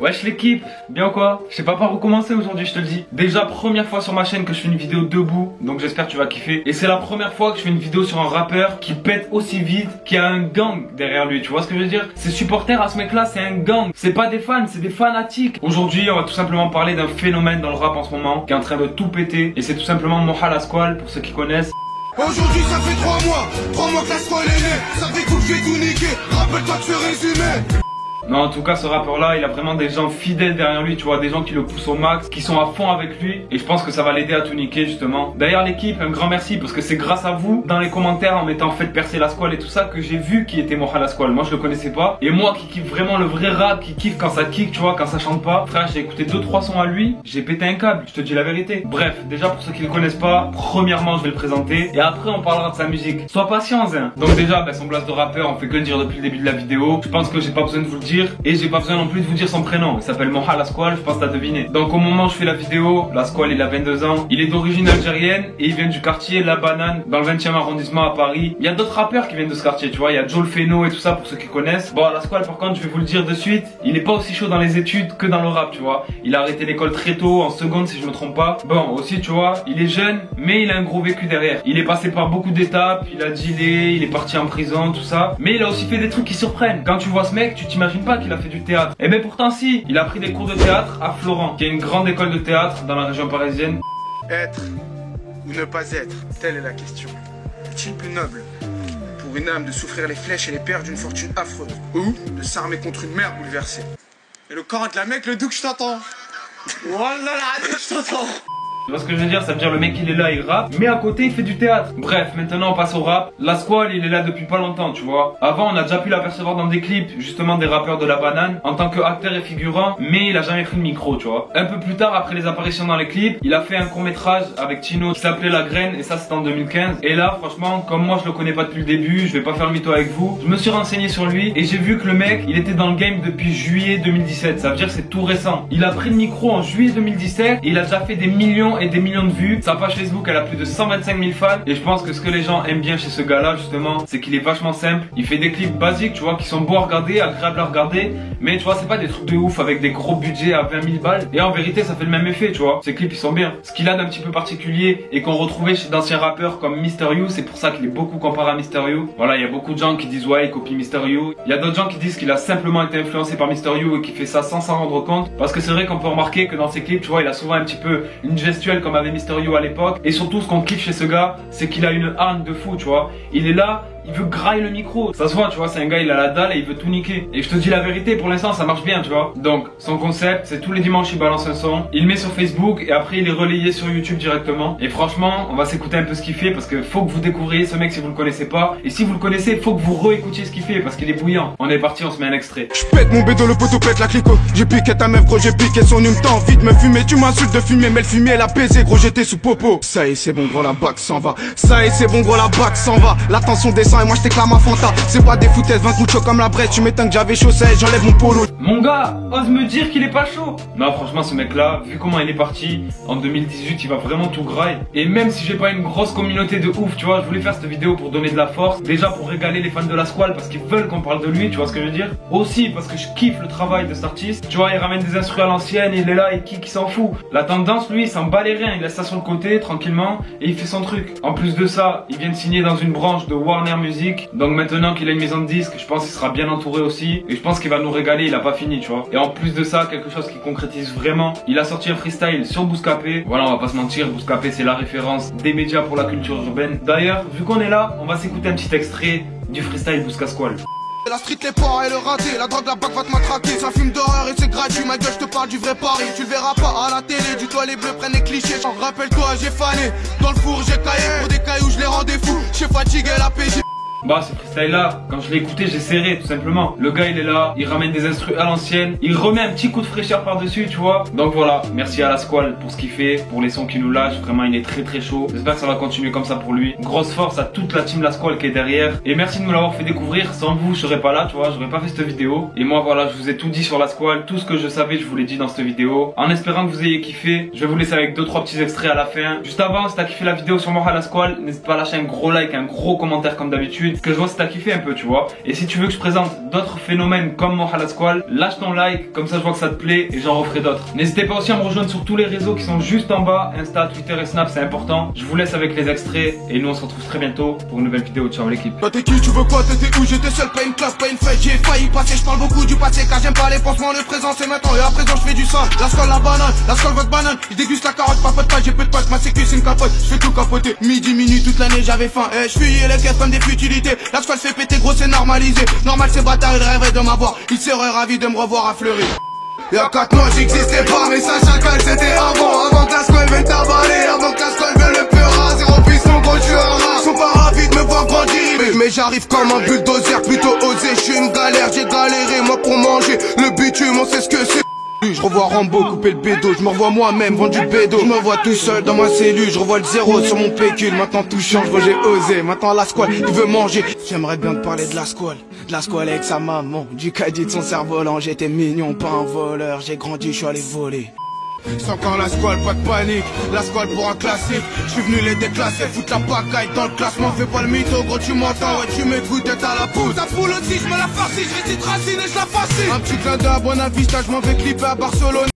Wesh l'équipe, bien ou quoi? Je sais pas par où commencer aujourd'hui, je te le dis. Déjà première fois sur ma chaîne que je fais une vidéo debout, donc j'espère que tu vas kiffer. Et c'est la première fois que je fais une vidéo sur un rappeur qui pète aussi vite, qui a un gang derrière lui, tu vois ce que je veux dire? Ses supporters à ce mec là, c'est un gang, c'est pas des fans, c'est des fanatiques. Aujourd'hui on va tout simplement parler d'un phénomène dans le rap en ce moment, qui est en train de tout péter. Et c'est tout simplement Moha La Squale, pour ceux qui connaissent. Aujourd'hui ça fait 3 mois que la squale est née. Ça découle, je vais tout niquer, rappelle-toi de ce résumé. Non, en tout cas, ce rappeur-là, il a vraiment des gens fidèles derrière lui, tu vois, des gens qui le poussent au max, qui sont à fond avec lui, et je pense que ça va l'aider à tout niquer, justement. D'ailleurs, l'équipe, un grand merci, parce que c'est grâce à vous, dans les commentaires, en mettant fait percer la squale et tout ça, que j'ai vu qui était Moha La Squale. Moi, je le connaissais pas, et moi qui kiffe vraiment le vrai rap, qui kiffe quand ça kick, tu vois, quand ça chante pas. Frère, j'ai écouté 2-3 sons à lui, j'ai pété un câble, je te dis la vérité. Bref, déjà, pour ceux qui le connaissent pas, premièrement, je vais le présenter, et après, on parlera de sa musique. Sois patient, hein. Donc déjà, son blast de rappeur, on fait que le dire depuis le début de la vidéo. Je pense que j'ai pas besoin de vous le dire, et j'ai pas besoin non plus de vous dire son prénom. Il s'appelle Moha La Squale, je pense que t'as deviné. Donc au moment où je fais la vidéo, La Squale il a 22 ans, il est d'origine algérienne et il vient du quartier La Banane dans le 20e arrondissement à Paris. Il y a d'autres rappeurs qui viennent de ce quartier, tu vois, il y a Joel Feno et tout ça pour ceux qui connaissent. Bon, La Squale par contre, je vais vous le dire de suite, il est pas aussi chaud dans les études que dans le rap, tu vois. Il a arrêté l'école très tôt, en seconde si je me trompe pas. Bon, aussi tu vois, il est jeune, mais il a un gros vécu derrière. Il est passé par beaucoup d'étapes, il a dealé, il est parti en prison, tout ça. Mais il a aussi fait des trucs qui surprennent. Quand tu vois ce mec, tu t'imagines pas qu'il a fait du théâtre. Et ben pourtant si, il a pris des cours de théâtre à Florent, qui est une grande école de théâtre dans la région parisienne. Être ou ne pas être, telle est la question. Est-il plus noble pour une âme de souffrir les flèches et les pertes d'une fortune affreuse, ou de s'armer contre une mer bouleversée? Et le corps de la mec, le doux que je t'entends. Voilà là, je t'entends. Tu vois ce que je veux dire? Ça veut dire le mec il est là, il rappe, mais à côté il fait du théâtre. Bref, maintenant on passe au rap. La Squale il est là depuis pas longtemps, tu vois. Avant on a déjà pu l'apercevoir dans des clips, justement des rappeurs de La Banane, en tant qu'acteur et figurant, mais il a jamais pris le micro, tu vois. Un peu plus tard, après les apparitions dans les clips, il a fait un court-métrage avec Tino qui s'appelait La Graine, et ça c'était en 2015. Et là, franchement, comme moi je le connais pas depuis le début, je vais pas faire le mytho avec vous, je me suis renseigné sur lui et j'ai vu que le mec, il était dans le game depuis juillet 2017. Ça veut dire que c'est tout récent. Il a pris le micro en juillet 2017 et il a déjà fait des millions et des millions de vues. Sa page Facebook elle a plus de 125 000 fans et je pense que ce que les gens aiment bien chez ce gars là justement, c'est qu'il est vachement simple. Il fait des clips basiques, tu vois, qui sont beaux à regarder, agréables à regarder, mais tu vois c'est pas des trucs de ouf avec des gros budgets à 20 000 balles, et en vérité ça fait le même effet, tu vois. Ces clips ils sont bien. Ce qu'il a d'un petit peu particulier et qu'on retrouvait chez d'anciens rappeurs comme Mr. You, c'est pour ça qu'il est beaucoup comparé à Mr. You. Voilà, il y a beaucoup de gens qui disent ouais il copie Mr. You. Il y a d'autres gens qui disent qu'il a simplement été influencé par Mr. You et qu'il fait ça sans s'en rendre compte, parce que c'est vrai qu'on peut remarquer que dans ses clips, tu vois, il a souvent un petit peu une gestuelle comme avait Mr. You à l'époque. Et surtout ce qu'on kiffe chez ce gars, c'est qu'il a une hargne de fou, tu vois. Il est là, il veut grailler le micro. Ça se voit, tu vois, c'est un gars, il a la dalle et il veut tout niquer. Et je te dis la vérité, pour l'instant ça marche bien, tu vois. Donc son concept, c'est tous les dimanches il balance un son, il met sur Facebook et après il est relayé sur YouTube directement. Et franchement, on va s'écouter un peu ce qu'il fait, parce que faut que vous découvriez ce mec si vous le connaissez pas. Et si vous le connaissez, faut que vous réécoutiez ce qu'il fait, parce qu'il est bouillant. On est parti, on se met un extrait. Je pète mon bédo, le poteau pète la clico. J'ai piqué ta meuf, gros, j'ai piqué son hume. T'as envie de me fumer, tu m'insultes de fumer, mais le fumier elle a baisé, gros, j'étais sous popo. Ça y est, c'est bon, gros, la bac s'en va. Ça y est, c'est bon, gros, la bac s'en va. La tension descend et moi je t'éclame à fond. C'est pas des foutaises, 20 coups de chaud comme la brette. Tu m'étonnes que j'avais chaud, ça y est, j'enlève mon polo. Mon gars, ose me dire qu'il est pas chaud. Non, franchement, ce mec là, vu comment il est parti en 2018, il va vraiment tout graille. Et même si j'ai pas une grosse communauté de ouf, tu vois, je voulais faire cette vidéo pour donner de la force. Déjà pour régaler les fans de La Squale, parce qu'ils veulent qu'on parle de lui, tu vois ce que je veux dire. Aussi parce que je kiffe le travail de cet artiste. Tu vois, il ramène des instruments à l'ancienne, il est là, il s'en fout. La tendance, lui, il s'en bat les reins, il laisse ça sur le côté, tranquillement, et il fait son truc. En plus de ça, il vient de signer dans une branche de Warner Music. Donc maintenant qu'il a une maison de disques, je pense qu'il sera bien entouré aussi, et je pense qu'il va nous régaler, il a pas fini, tu vois. Et en plus de ça, quelque chose qui concrétise vraiment, il a sorti un freestyle sur Bouscapé. Voilà, on va pas se mentir, Bouscapé c'est la référence des médias pour la culture urbaine. D'ailleurs, vu qu'on est là, on va s'écouter un petit extrait du freestyle Bouscasquale. La street, les ports et le raté, la drogue, la bac va te matraquer. C'est un film d'horreur et c'est gratuit, ma gueule, je te parle du vrai Paris. Tu le verras pas à la télé, du toit les bleus prennent les clichés. Rappelle-toi, j'ai fané, dans le four j'ai caillé. Pour des cailloux, je les rendais fous, j'ai fatigué la PJ. Bah ce freestyle là, quand je l'ai écouté j'ai serré tout simplement. Le gars il est là, il ramène des instrus à l'ancienne, il remet un petit coup de fraîcheur par dessus, tu vois. Donc voilà, merci à La Squale pour ce qu'il fait, pour les sons qu'il nous lâche, vraiment il est très très chaud. J'espère que ça va continuer comme ça pour lui. Grosse force à toute la team La Squale qui est derrière. Et merci de me l'avoir fait découvrir, sans vous je serais pas là, tu vois, j'aurais pas fait cette vidéo. Et moi voilà, je vous ai tout dit sur La Squale, tout ce que je savais je vous l'ai dit dans cette vidéo. En espérant que vous ayez kiffé, je vais vous laisser avec 2-3 petits extraits à la fin. Juste avant, si t'as kiffé la vidéo sur Moha La Squale, n'hésite pas à lâcher un gros like, un gros commentaire comme d'habitude. suite. Ce que je vois, c'est que t'as kiffé un peu, tu vois. Et si tu veux que je présente d'autres phénomènes comme Mohamed Squall, lâche ton like, comme ça je vois que ça te plaît et j'en referai d'autres. N'hésitez pas aussi à me rejoindre sur tous les réseaux qui sont juste en bas, Insta, Twitter et Snap, c'est important. Je vous laisse avec les extraits et nous on se retrouve très bientôt pour une nouvelle vidéo. Ciao l'équipe. Toi t'es qui, tu veux quoi, t'étais où? J'étais seul, pas une classe, pas une fête. J'ai failli passer, je parle beaucoup du passé car j'aime pas les pansements. Le présent c'est maintenant et à présent je fais du sang. La Squall, la banane, la Squall, votre banane. Je déguste la carotte, papote pas, j'ai peu de potes. Ma sécu c'est une capote, je fais tout capoter. Midi, minuit, toute l'année j'avais faim. Je fuyais les caisses comme des futilités. La Squall fait péter gros, c'est normalisé. Normal ces bâtards, ils rêveraient de m'avoir. Ils seraient ravis de me revoir à Fleury. Y'a 4 mois j'existais pas, mais ça chacal c'était avant que la Squall vienne t'avaler, avant que la Squall vienne le peur. Zéro piston gros, je suis un rat. Ils sont pas ravis de me voir grandir, mais j'arrive comme un bulldozer, plutôt osé. Je suis une galère, j'ai galéré moi pour manger le bitume, on sait ce que c'est. Je revois Rambo couper le bédo, je me revois moi-même vendre du bédo. Je me vois tout seul dans ma cellule, je revois le zéro sur mon pécule. Maintenant tout change, moi j'ai osé, maintenant la Squall il veut manger. J'aimerais bien te parler de la Squall avec sa maman, du caddie de son cerf-volant. J'étais mignon, pas un voleur, j'ai grandi, je suis allé voler. C'est encore la Squall, pas de panique, la Squall pour un classique. Je suis venu les déclasser, foutre la pacaille dans le classement. Fais pas le mytho gros, tu m'entends, ouais tu m'écoutes d'être à la pousse. Ta foule aussi, je me la farcis, je récite Racine et je la fascine. Un petit clin d'œil à Bonavista, je m'en vais clipper à Barcelone.